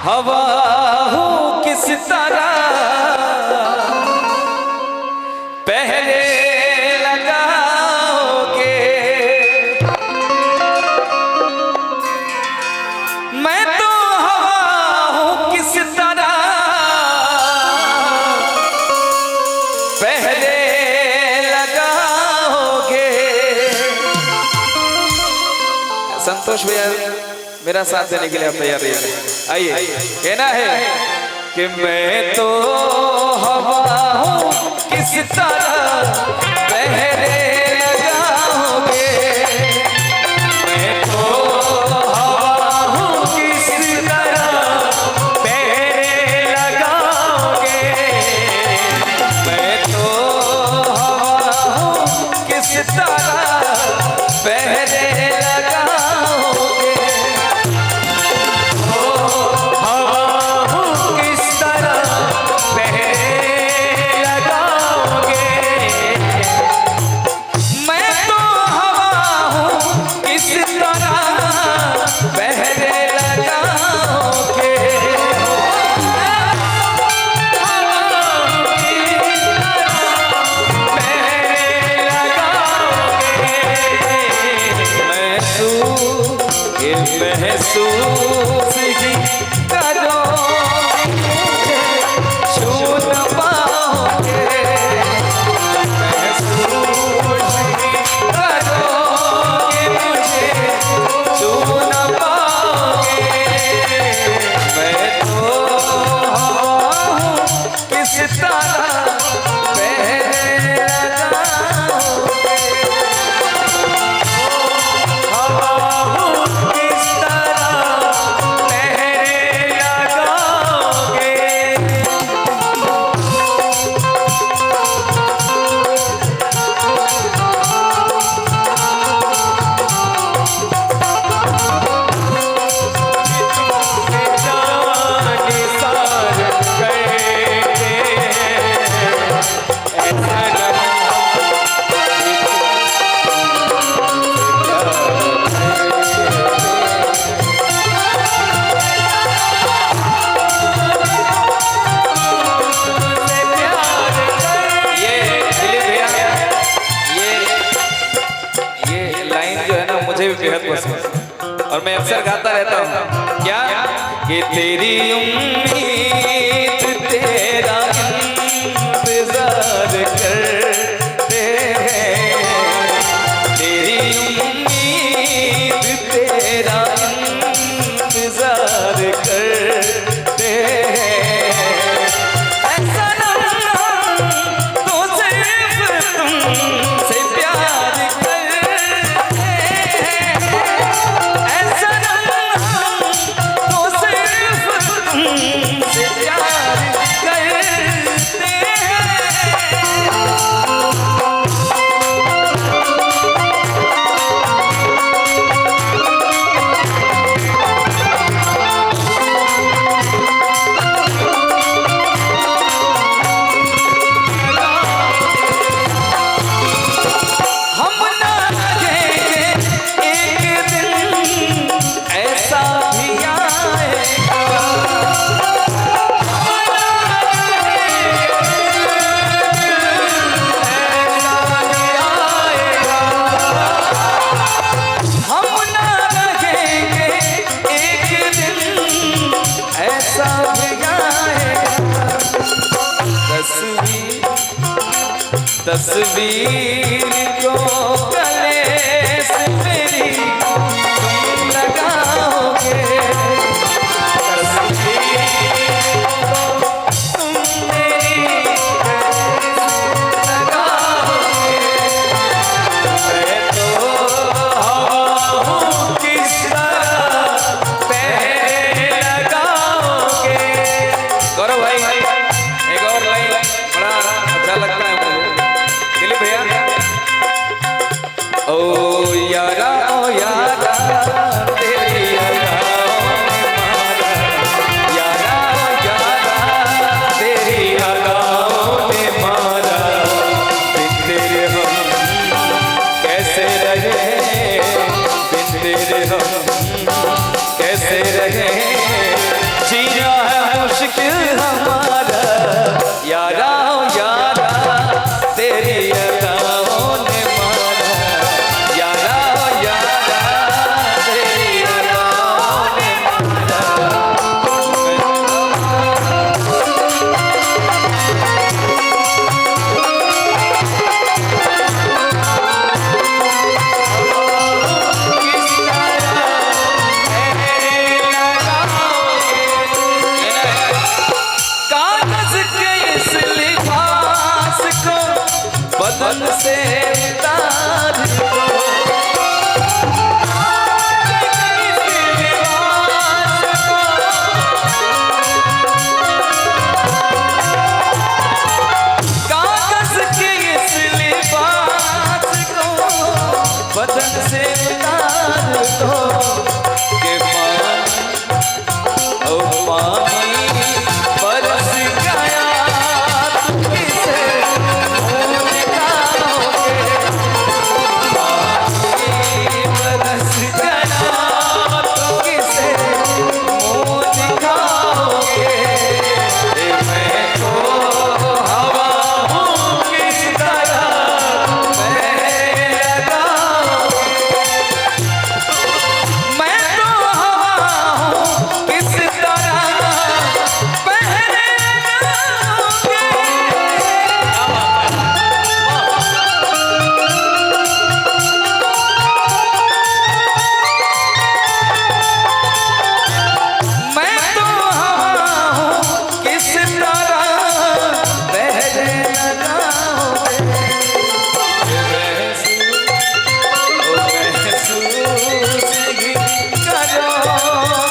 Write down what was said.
हवा हूँ किस तरह पहरे लगाओगे, मैं तो हवा हूँ किस तरह पहरे लगाओगे। संतोष भैया मेरा साथ देने के लिए आप तैयार रहिए। आइए, कहना है कि मैं तो हवा हूँ किस तरह पहरे लगाओगे, मैं तो हवा हूँ किस तरह पहरे लगाओगे, मैं तो हवा हूँ किस तरह पहरे लगाओगे। महसूस ही करो छू न पाओगे, महसूस ही करोगे मुझे छू न पाओगे, मैं तो हवा हूँ किस तरह पहरे लगाओगे, हवा हूँ किस तरह पहरे लगाओगे। मुझे भी बेहद पसंद और मैं अक्सर गाता रहता हूँ। क्या कि तेरी उम्मीद तेरा इंतजार करते हैं, तेरी उम्मीद तेरा इंतजार करते हैं, ऐसा तो सिर्फ तुमसे प्यार तस्वीर को गले से मेरी तुम लगाओगे, तस्वीर को तुम मेरी गले से लगाओगे, मैं तो हवा हूँ किस तरह पहरे लगाओगे। गौरव भाई एक और लाइन बड़ा अच्छा लगता है मुझे भैया। ओ यारा तेरी यारा तेरी अदाओं ने मारा, बिन तेरे हम कैसे रहे, बिन तेरे हम कैसे रहे, जी जो